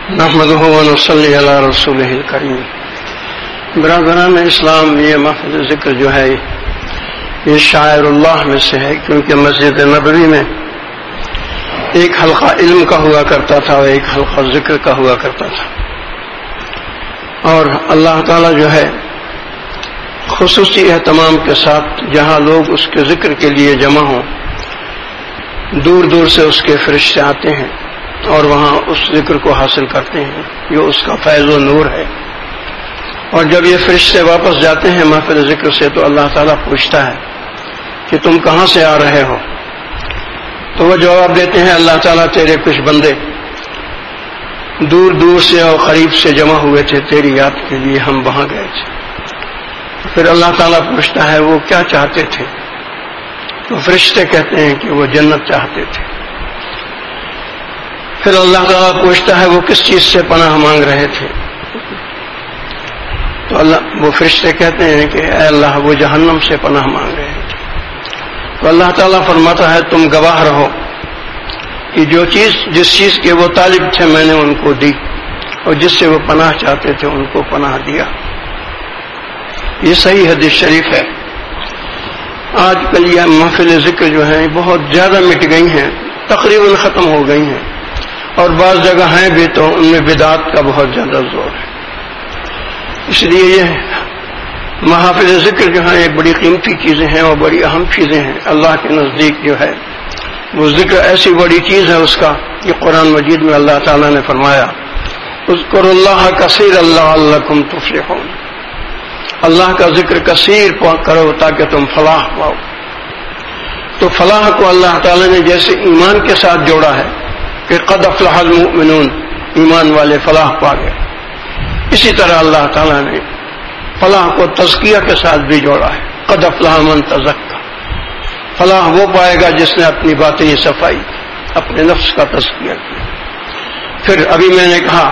نحمده ونصلی علی رسولہ الکریم. برادران اسلام، یہ محفل ذکر جو ہے یہ شاعر اللہ میں سے ہے، کیونکہ مسجد نبوی میں ایک حلقہ علم کا ہوا کرتا تھا اور ایک حلقہ ذکر کا ہوا کرتا تھا، اور اللہ تعالی جو ہے خصوصی اہتمام کے ساتھ جہاں لوگ اس کے ذکر کے لیے جمع ہوں، دور دور سے اس کے فرشتے آتے ہیں اور وہاں اس ذکر کو حاصل کرتے ہیں، یہ اس کا فیض و نور ہے. اور جب یہ فرشتے واپس جاتے ہیں محفل ذکر سے تو اللہ تعالیٰ پوچھتا ہے کہ تم کہاں سے آ رہے ہو؟ تو وہ جواب دیتے ہیں اللہ تعالیٰ تیرے کچھ بندے دور دور سے اور قریب سے جمع ہوئے تھے تیری یاد کے لیے، ہم وہاں گئے تھے. پھر اللہ تعالیٰ پوچھتا ہے وہ کیا چاہتے تھے؟ تو فرشتے کہتے ہیں کہ وہ جنت چاہتے تھے. پھر اللہ تعالیٰ پوچھتا ہے وہ کس چیز سے پناہ مانگ رہے تھے؟ تو وہ فرشتے کہتے ہیں کہ اے اللہ وہ جہنم سے پناہ مانگ رہے تھے. تو اللہ تعالیٰ فرماتا ہے تم گواہ رہو کہ جس چیز کے وہ طالب تھے میں نے ان کو دی، اور جس سے وہ پناہ چاہتے تھے ان کو پناہ دیا. یہ صحیح حدیث شریف ہے. آج کل یہ محفل ذکر جو ہیں بہت زیادہ مٹ گئی ہیں، تقریباً ختم ہو گئی ہیں، اور بعض جگہ ہیں بھی تو ان میں بدعت کا بہت زیادہ زور ہے. اس لیے یہ محافل ذکر جو ہیں یہ بڑی قیمتی چیزیں ہیں اور بڑی اہم چیزیں ہیں. اللہ کے نزدیک جو ہے وہ ذکر ایسی بڑی چیز ہے اس کا کہ قرآن مجید میں اللہ تعالیٰ نے فرمایا اذکروا اللہ کثیر لعلکم تفلحون، اللہ کا ذکر کثیر کرو تاکہ تم فلاح پاؤ. تو فلاح کو اللہ تعالیٰ نے جیسے ایمان کے ساتھ جوڑا ہے کہ قد افلح المؤمنون، ایمان والے فلاح پا گئے، اسی طرح اللہ تعالیٰ نے فلاح کو تزکیہ کے ساتھ بھی جوڑا ہے. قد افلح من تزکا، فلاح وہ پائے گا جس نے اپنی باطنی صفائی، اپنے نفس کا تزکیہ کیا. پھر ابھی میں نے کہا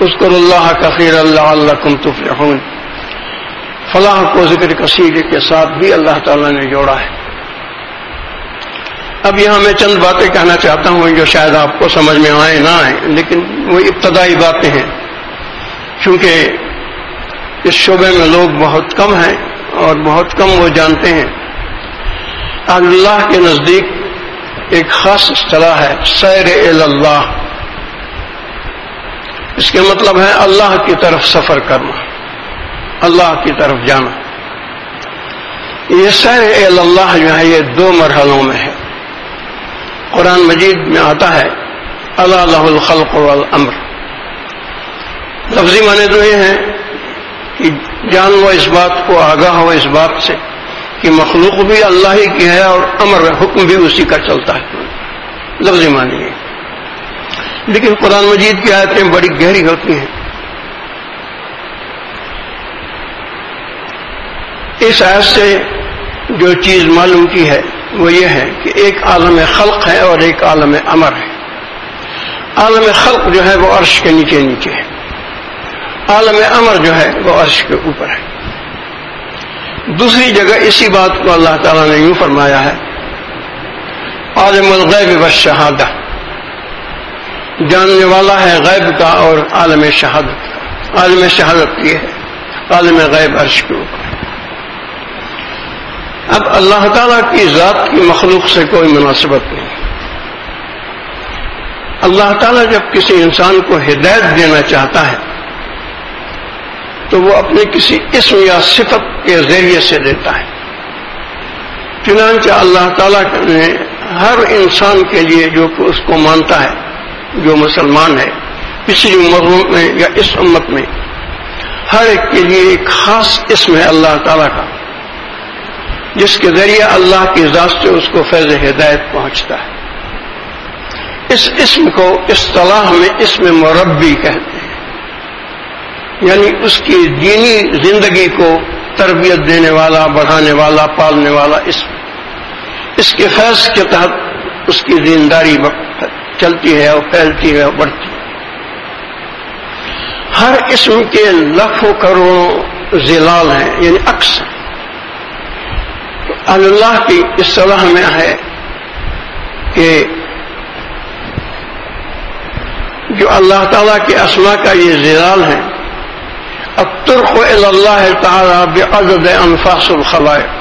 اذکروا اللہ کثیرا لعلکم تفلحون، فلاح کو ذکر کثیر کے ساتھ بھی اللہ تعالیٰ نے جوڑا ہے. اب یہاں میں چند باتیں کہنا چاہتا ہوں جو شاید آپ کو سمجھ میں آئے نہ آئے، لیکن وہ ابتدائی باتیں ہیں، چونکہ اس شعبے میں لوگ بہت کم ہیں اور بہت کم وہ جانتے ہیں. اللہ کے نزدیک ایک خاص اصطلاح ہے سیر الی اللہ. اس کے مطلب ہے اللہ کی طرف سفر کرنا، اللہ کی طرف جانا. یہ سیر الی اللہ جو ہے یہ دو مرحلوں میں ہے. قرآن مجید میں آتا ہے الا لہ الخلق والامر. لفظی معنی تو یہ ہے کہ جان لو اس بات کو، آگاہ ہو اس بات سے کہ مخلوق بھی اللہ ہی کی ہے اور امر حکم بھی اسی کا چلتا ہے. لفظی معنی ہے، لیکن قرآن مجید کی آیتیں بڑی گہری ہوتی ہیں. اس آیت سے جو چیز معلوم کی ہے وہ یہ ہے کہ ایک عالم خلق ہے اور ایک عالم امر ہے. عالم خلق جو ہے وہ عرش کے نیچے نیچے ہے، عالم امر جو ہے وہ عرش کے اوپر ہے. دوسری جگہ اسی بات کو اللہ تعالیٰ نے یوں فرمایا ہے عالم الغیب والشہادہ، جاننے والا ہے غیب کا اور عالم شہادت کا. عالم شہادت یہ ہے، عالم غیب عرش کے اوپر ہے. اب اللہ تعالیٰ کی ذات کی مخلوق سے کوئی مناسبت نہیں. اللہ تعالیٰ جب کسی انسان کو ہدایت دینا چاہتا ہے تو وہ اپنے کسی اسم یا صفت کے ذریعے سے دیتا ہے. چنانچہ اللہ تعالیٰ نے ہر انسان کے لیے جو اس کو مانتا ہے، جو مسلمان ہے، پچھلی امتوں میں یا اس امت میں، ہر ایک کے لیے ایک خاص اسم ہے اللہ تعالیٰ کا، جس کے ذریعے اللہ کی ذات سے اس کو فیض ہدایت پہنچتا ہے. اس اسم کو اصطلاح میں اسم مربی کہتے ہیں، یعنی اس کی دینی زندگی کو تربیت دینے والا، بڑھانے والا، پالنے والا اسم. اس کے فیض کے تحت اس کی دینداری چلتی ہے اور پھیلتی ہے اور بڑھتی ہے. ہر اسم کے لاکھوں کروڑوں ظلال ہیں، یعنی عکس. اللہ کی اصطلاح میں ہے کہ جو اللہ تعالیٰ کے اسماء کا یہ ظلال ہے، الطرق الی اللہ تعالیٰ بعدد انفاس الخلائق،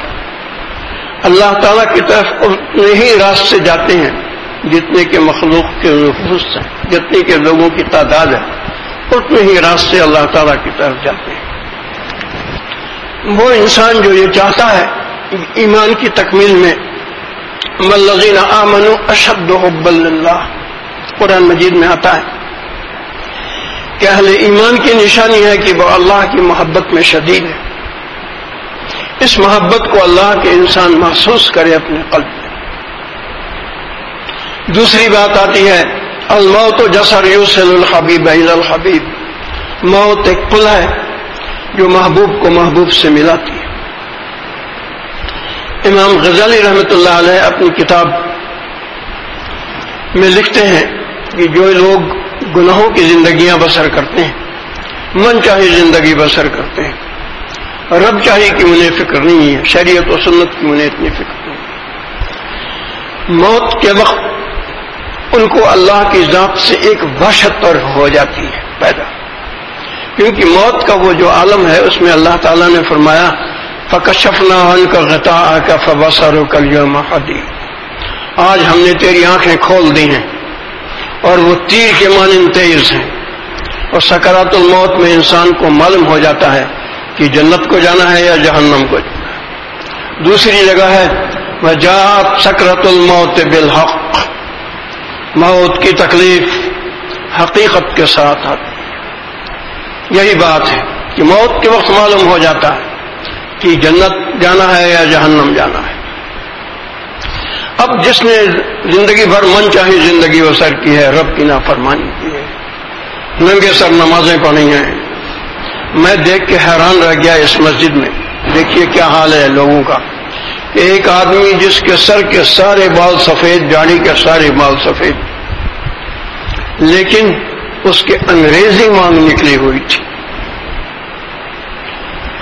اللہ تعالیٰ کی طرف اتنے ہی راستے جاتے ہیں جتنے کے مخلوق کے نفوس ہیں، جتنے کے لوگوں کی تعداد ہے، اتنے ہی راستے اللہ تعالیٰ کی طرف جاتے ہیں۔ وہ انسان جو یہ چاہتا ہے ایمان کی تکمیل میں، والذین آمنوا اشد حبا للہ، قرآن مجید میں آتا ہے کہ اہل ایمان کی نشانی ہے کہ وہ اللہ کی محبت میں شدید ہے۔ اس محبت کو اللہ کے انسان محسوس کرے اپنے قلب میں۔ دوسری بات آتی ہے الموت جسر یوصل الحبیب الی الحبیب، موت ایک پل ہے جو محبوب کو محبوب سے ملاتی ہے۔ امام غزالی رحمۃ اللہ علیہ اپنی کتاب میں لکھتے ہیں کہ جو لوگ گناہوں کی زندگیاں بسر کرتے ہیں، من چاہے زندگی بسر کرتے ہیں، رب چاہے کہ انہیں فکر نہیں ہے، شریعت و سنت کی انہیں اتنی فکر نہیں ہے، موت کے وقت ان کو اللہ کی ذات سے ایک وحشت اور ہو جاتی ہے پیدا، کیونکہ موت کا وہ جو عالم ہے اس میں اللہ تعالیٰ نے فرمایا فَكَشَفْنَا عَنْكَ غِطَاءَكَ فَبَصَرُكَ الْيَوْمَ حَدِيدٌ، آج ہم نے تیری آنکھیں کھول دی ہیں اور وہ تیر کے مانند تیز ہیں۔ اور سکرات الموت میں انسان کو معلوم ہو جاتا ہے کہ جنت کو جانا ہے یا جہنم کو جانا ہے۔ دوسری جگہ ہے وَجَاءَتْ سَكْرَةُ الْمَوْتِ بِالْحَقِّ، موت کی تکلیف حقیقت کے ساتھ آتی ہے۔ یہی بات ہے کہ موت کے وقت معلوم ہو جاتا ہے کہ جنت جانا ہے یا جہنم جانا ہے۔ اب جس نے زندگی بھر من چاہی زندگی بسر کی ہے، رب کی نافرمانی کی ہے، ننگے سر نمازیں پڑھی ہیں، میں دیکھ کے حیران رہ گیا اس مسجد میں، دیکھیے کیا حال ہے لوگوں کا۔ ایک آدمی جس کے سر کے سارے بال سفید، داڑھی کے سارے بال سفید، لیکن اس کے انگریزی مانگ نکلی ہوئی تھی۔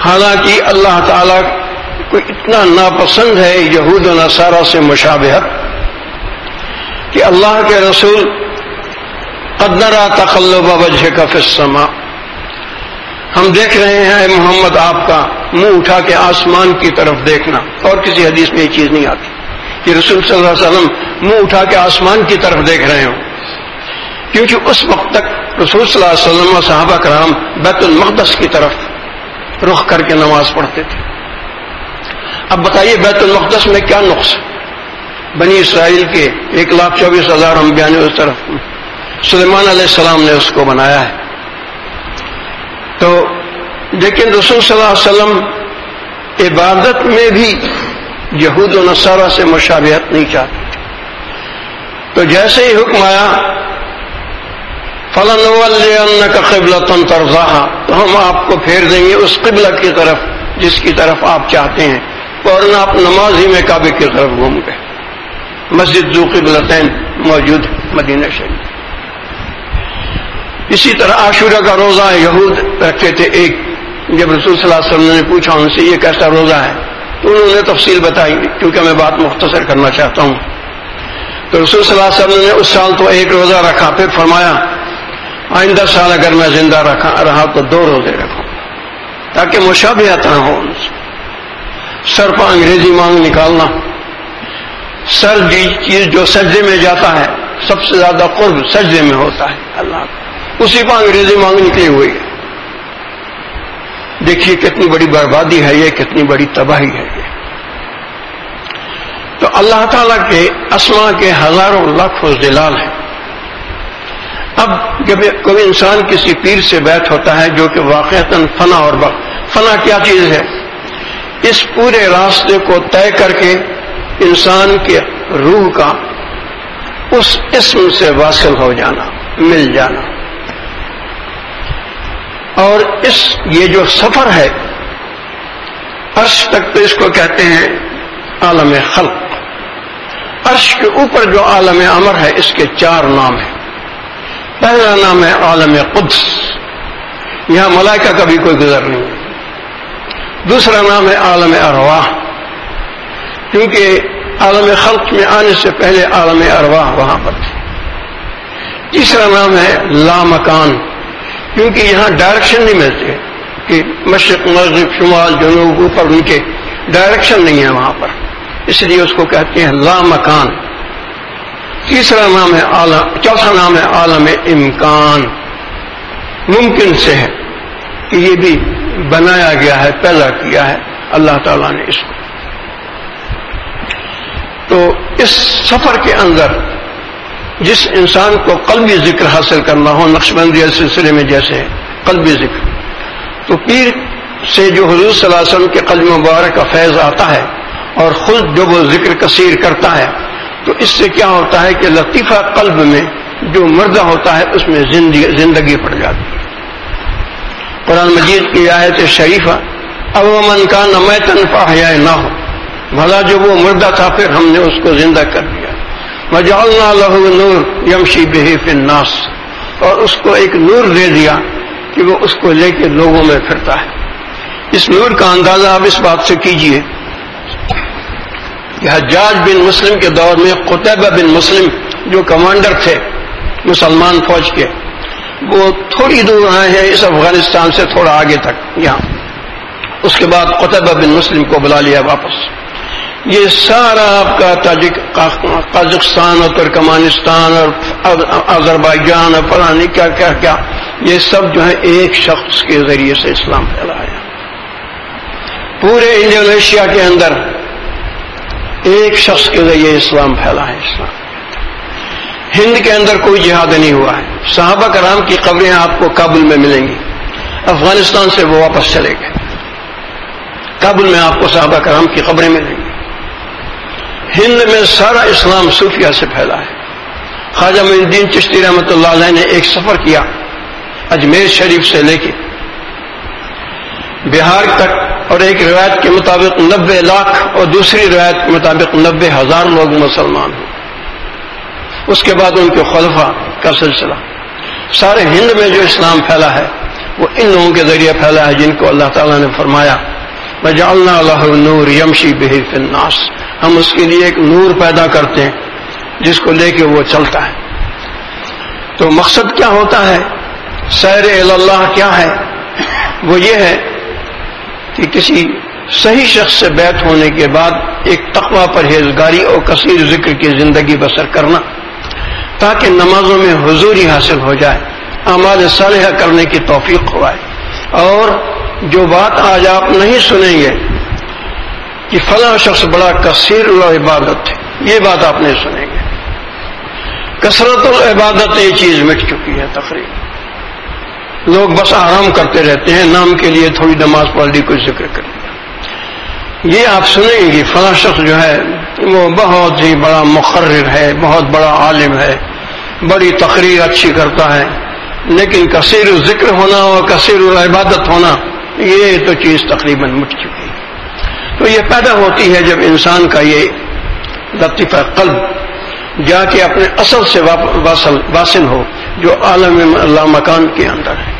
حالانکہ اللہ تعالیٰ کو اتنا ناپسند ہے یہود و نصارہ سے مشابہت کہ اللہ کے رسول قد نرى تقلب وجهك في السماء، ہم دیکھ رہے ہیں محمد آپ کا منہ اٹھا کے آسمان کی طرف دیکھنا، اور کسی حدیث میں یہ چیز نہیں آتی کہ رسول صلی اللہ علیہ وسلم منہ اٹھا کے آسمان کی طرف دیکھ رہے ہوں، کیونکہ اس وقت تک رسول صلی اللہ علیہ وسلم اور صحابہ کرام بیت المقدس کی طرف رخ کر کے نماز پڑھتے تھے۔ اب بتائیے بیت المقدس میں کیا نقص ہے؟ بنی اسرائیل کے 1,24,000 انبیاء نے اس طرف، سلیمان علیہ السلام نے اس کو بنایا ہے۔ تو لیکن رسول صلی اللہ علیہ وسلم عبادت میں بھی یہود و نصارہ سے مشابہت نہیں چاہتے تھے۔ تو جیسے ہی حکم آیا فَلَنُوَلِّيَنَّكَ قِبْلَةً تَرْضَاهَا، تو ہم آپ کو پھیر دیں گے اس قبلہ کی طرف جس کی طرف آپ چاہتے ہیں، اور نہ آپ نماز ہی میں کعبے کی طرف گھوم گئے۔ مسجد ذو قبلتین موجود مدینہ شریف۔ اسی طرح عاشورہ کا روزہ یہود رکھتے تھے ایک، جب رسول صلی اللہ علیہ وسلم نے پوچھا ان سے یہ کیسا روزہ ہے تو انہوں نے تفصیل بتائی، کیونکہ میں بات مختصر کرنا چاہتا ہوں۔ تو رسول صلی اللہ علیہ وسلم نے اس سال تو ایک روزہ رکھا، پھر فرمایا آئندہ سال اگر میں زندہ رہا تو 2 روزے رکھوں تاکہ مشابہت نہ ہو ان سے۔ سر پر انگریزی مانگ نکالنا، سر چیز جو سجدے میں جاتا ہے سب سے زیادہ قرب سجدے میں ہوتا ہے اللہ کا، اسی پر انگریزی مانگ نکلی ہوئی ہے۔ دیکھیے کتنی بڑی بربادی ہے یہ، کتنی بڑی تباہی ہے یہ۔ تو اللہ تعالیٰ کے اسماء کے ہزاروں لاکھوں جلال ہیں۔ اب جب کوئی انسان کسی پیر سے بیعت ہوتا ہے جو کہ واقعتاً فنا اور فنا کیا چیز ہے؟ اس پورے راستے کو طے کر کے انسان کے روح کا اس اسم سے واصل ہو جانا، مل جانا، اور یہ جو سفر ہے عرش تک، تو اس کو کہتے ہیں عالم خلق۔ عرش کے اوپر جو عالم امر ہے اس کے 4 نام ہیں۔ پہلا نام ہے عالم قدس، یہاں ملائکہ کا بھی کوئی گزر نہیں ہے۔ دوسرا نام ہے عالم ارواح، کیونکہ عالم خلق میں آنے سے پہلے عالم ارواح وہاں پر تھی۔ تیسرا نام ہے لامکان، کیونکہ یہاں ڈائریکشن نہیں ملتے کہ مشرق مغرب شمال جنوب اوپر نیچے، ڈائریکشن نہیں ہے وہاں پر، اس لیے اس کو کہتے ہیں لامکان۔ تیسرا نام ہے عالم، چوتھا نام ہے عالم امکان، ممکن سے ہے کہ یہ بھی بنایا گیا ہے، پیدا کیا ہے اللہ تعالیٰ نے اس کو۔ تو اس سفر کے اندر جس انسان کو قلبی ذکر حاصل کرنا ہو، نقشبندی سلسلے میں جیسے قلبی ذکر، تو پیر سے جو حضور صلی اللہ علیہ وسلم کے قلب مبارک کا فیض آتا ہے اور خود جب وہ ذکر کثیر کرتا ہے تو اس سے کیا ہوتا ہے کہ لطیفہ قلب میں جو مردہ ہوتا ہے اس میں زندگی پڑ جاتی ہے۔ قرآن مجید کی آیت شریفہ او من کان میتا فاحییناہ، بھلا جو وہ مردہ تھا پھر ہم نے اس کو زندہ کر دیا۔ وجعلنا لہ نور یمشی بہ فی الناس، اور اس کو ایک نور دے دیا کہ وہ اس کو لے کے لوگوں میں پھرتا ہے۔ اس نور کا اندازہ آپ اس بات سے کیجئے کہ حجاج بن مسلم کے دور میں قتیبہ بن مسلم جو کمانڈر تھے مسلمان فوج کے، وہ تھوڑی دور آئے ہیں اس افغانستان سے تھوڑا آگے تک یہاں، اس کے بعد قتیبہ بن مسلم کو بلا لیا واپس۔ یہ سارا آپ کا قازقستان اور ترکمانستان اور آذربائیجان اور فلانی کیا کیا کیا، یہ سب جو ہے ایک شخص کے ذریعے سے اسلام پھیلایا۔ پورے انڈونیشیا کے اندر ایک شخص کے ذریعے اسلام پھیلا ہے۔ اسلام ہند کے اندر کوئی جہاد نہیں ہوا ہے۔ صحابہ کرام کی قبریں آپ کو کابل میں ملیں گی، افغانستان سے وہ واپس چلے گئے، کابل میں آپ کو صحابہ کرام کی قبریں ملیں گی۔ ہند میں سارا اسلام صوفیہ سے پھیلا ہے۔ خواجہ معین الدین چشتی رحمۃ اللہ علیہ نے ایک سفر کیا اجمیر شریف سے لے کے بہار تک، اور ایک روایت کے مطابق 90 لاکھ اور دوسری روایت کے مطابق 90,000 لوگ مسلمان ہوئے۔ اس کے بعد ان کے خلفاء کا سلسلہ، سارے ہند میں جو اسلام پھیلا ہے وہ ان لوگوں کے ذریعے پھیلا ہے جن کو اللہ تعالیٰ نے فرمایا وَجَعَلْنَا لَهُ نُورًا يَمْشِي بِهِ فِي النَّاسِ، ہم اس کے لیے ایک نور پیدا کرتے ہیں جس کو لے کے وہ چلتا ہے۔ تو مقصد کیا ہوتا ہے، سیر الی اللہ کیا ہے، وہ یہ ہے کہ کسی صحیح شخص سے بیعت ہونے کے بعد ایک تقوی پرہیزگاری اور کثیر ذکر کی زندگی بسر کرنا، تاکہ نمازوں میں حضوری حاصل ہو جائے، اعمال صالحہ کرنے کی توفیق ہو آئے، اور جو بات آج آپ نہیں سنیں گے کہ فلاں شخص بڑا کثیر العبادت ہے، یہ بات آپ نہیں سنیں گے۔ کثرت العبادت یہ چیز مٹ چکی ہے تقریباً، لوگ بس آرام کرتے رہتے ہیں، نام کے لیے تھوڑی نماز پڑھ لی، کوئی ذکر کر لیا۔ یہ آپ سنیں گے فلاں شخص جو ہے وہ بہت ہی بڑا مقرر ہے، بہت بڑا عالم ہے، بڑی تقریر اچھی کرتا ہے، لیکن کثیر ذکر ہونا اور کثیر العبادت ہونا یہ تو چیز تقریباً مٹ چکی ہے۔ تو یہ پیدا ہوتی ہے جب انسان کا یہ لطیفہ قلب جا کے اپنے اصل سے واصل ہو جو عالم اللہ مکان کے اندر ہے،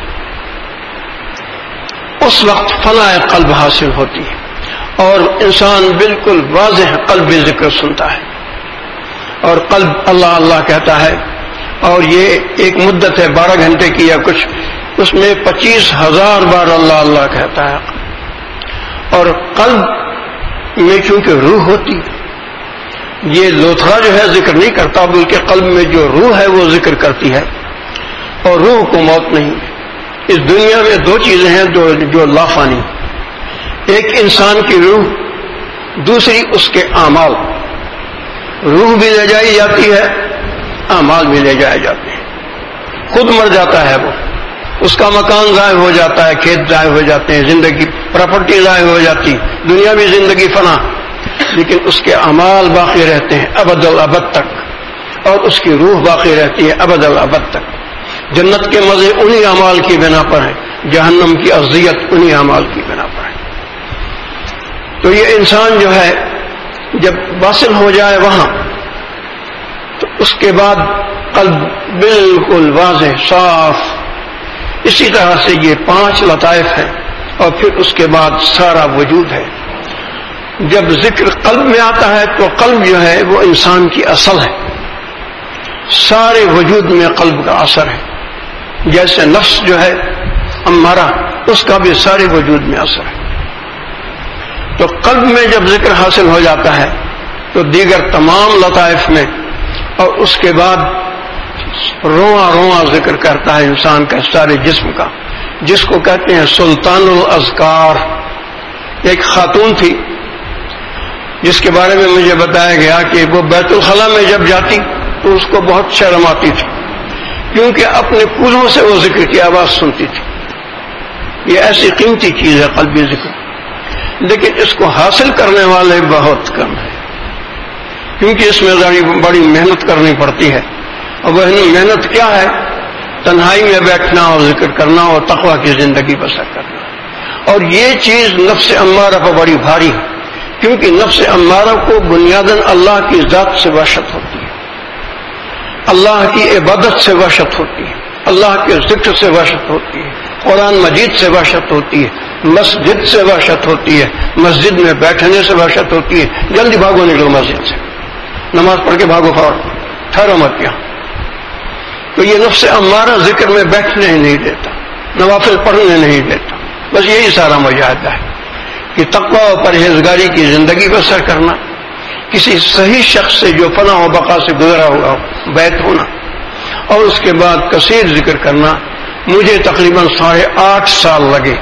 اس وقت فنا قلب حاصل ہوتی ہے اور انسان بالکل واضح قلب ذکر سنتا ہے اور قلب اللہ اللہ کہتا ہے، اور یہ ایک مدت ہے 12 گھنٹے کی یا کچھ، اس میں 25,000 بار اللہ اللہ کہتا ہے۔ اور قلب میں چونکہ روح ہوتی، یہ لوتھڑا جو ہے ذکر نہیں کرتا، بلکہ قلب میں جو روح ہے وہ ذکر کرتی ہے، اور روح کو موت نہیں۔ اس دنیا میں 2 چیزیں ہیں جو لافانی، ایک انسان کی روح، دوسری اس کے اعمال۔ روح بھی لے جائی جاتی ہے، اعمال بھی لے جائے جاتے ہیں، خود مر جاتا ہے وہ، اس کا مکان ضائع ہو جاتا ہے، کھیت ضائع ہو جاتے ہیں، زندگی پراپرٹی ضائع ہو جاتی، دنیا بھی زندگی فنا، لیکن اس کے اعمال باقی رہتے ہیں ابد الابد تک، اور اس کی روح باقی رہتی ہے ابد الابد تک۔ جنت کے مزے انہی اعمال کی بنا پر ہیں، جہنم کی اذیت انہی اعمال کی بنا پر ہے۔ تو یہ انسان جو ہے جب واصل ہو جائے وہاں، تو اس کے بعد قلب بالکل واضح صاف، اسی طرح سے یہ 5 لطائف ہیں، اور پھر اس کے بعد سارا وجود ہے۔ جب ذکر قلب میں آتا ہے تو قلب جو ہے وہ انسان کی اصل ہے، سارے وجود میں قلب کا اثر ہے. جیسے نفس جو ہے امارہ، اس کا بھی سارے وجود میں اثر ہے. تو قلب میں جب ذکر حاصل ہو جاتا ہے تو دیگر تمام لطائف میں، اور اس کے بعد رواں رواں ذکر کرتا ہے انسان کا سارے جسم کا، جس کو کہتے ہیں سلطان الاذکار. ایک خاتون تھی جس کے بارے میں مجھے بتایا گیا کہ وہ بیت الخلاء میں جب جاتی تو اس کو بہت شرم آتی تھی، کیونکہ اپنے پوروں سے وہ ذکر کی آواز سنتی تھی. یہ ایسی قیمتی چیز ہے قلبی ذکر، لیکن اس کو حاصل کرنے والے بہت کم ہیں، کیونکہ اس میں بڑی محنت کرنی پڑتی ہے. اور وہ محنت کیا ہے؟ تنہائی میں بیٹھنا اور ذکر کرنا اور تقویٰ کی زندگی بسر کرنا. اور یہ چیز نفس امارہ پر بڑی بھاری ہے، کیونکہ نفس امارہ کو بنیاداً اللہ کی ذات سے وحشت ہوتی ہے، اللہ کی عبادت سے وحشت ہوتی ہے، اللہ کے ذکر سے وحشت ہوتی ہے، قرآن مجید سے وحشت ہوتی ہے، مسجد سے وحشت ہوتی ہے، مسجد میں بیٹھنے سے وحشت ہوتی ہے. جلدی بھاگو نکلو مسجد سے، نماز پڑھ کے بھاگو فوراً، ٹھہرو مت یہاں. تو یہ نفس امارہ ذکر میں بیٹھنے ہی نہیں دیتا، نوافل پڑھنے نہیں دیتا. بس یہی سارا مجاہدہ ہے کہ تقویٰ و پرہیزگاری کی زندگی بسر کرنا، کسی صحیح شخص سے جو فنا و بقا سے گزرا ہوا بیت ہونا، اور اس کے بعد کثیر ذکر کرنا. مجھے تقریباً 8.5 سال لگے،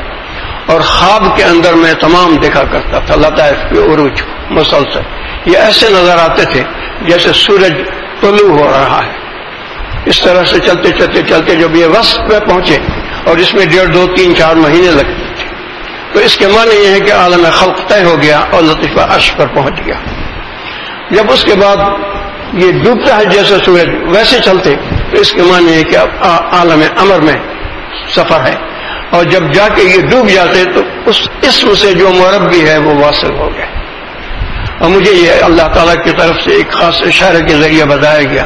اور خواب کے اندر میں تمام دیکھا کرتا تھا لطائف کے عروج مسلسل. یہ ایسے نظر آتے تھے جیسے سورج طلوع ہو رہا ہے. اس طرح سے چلتے چلتے چلتے جب یہ وسط پہ پہنچے، اور اس میں 1.5 2 3 4 مہینے لگتے تھے، تو اس کے معنی یہ ہے کہ عالم خلق طے ہو گیا اور لطیفہ عرش پر پہنچ گیا. جب اس کے بعد یہ ڈوبتا ہے جیسے سورج ویسے چلتے، تو اس کے معنی ہے کہ اب عالم امر میں سفر ہے. اور جب جا کے یہ ڈوب جاتے تو اس اسم سے جو مربی ہے وہ واصل ہو گئے. اور مجھے یہ اللہ تعالیٰ کی طرف سے ایک خاص اشارے کے ذریعے بتایا گیا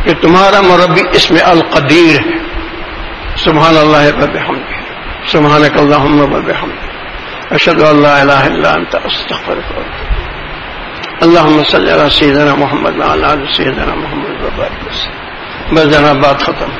کہ تمہارا مربی اسم القدیر ہے. سبحان اللہ وبحمدہ، سبحانک اللہم وبحمدک، اشہد ان لا الہ الا انت استغفرک و اتوب الیک. اللہم صلی علی سیدنا محمد وعلی آل سیدنا محمد وبارک وسلم. بس جناب بات ختم.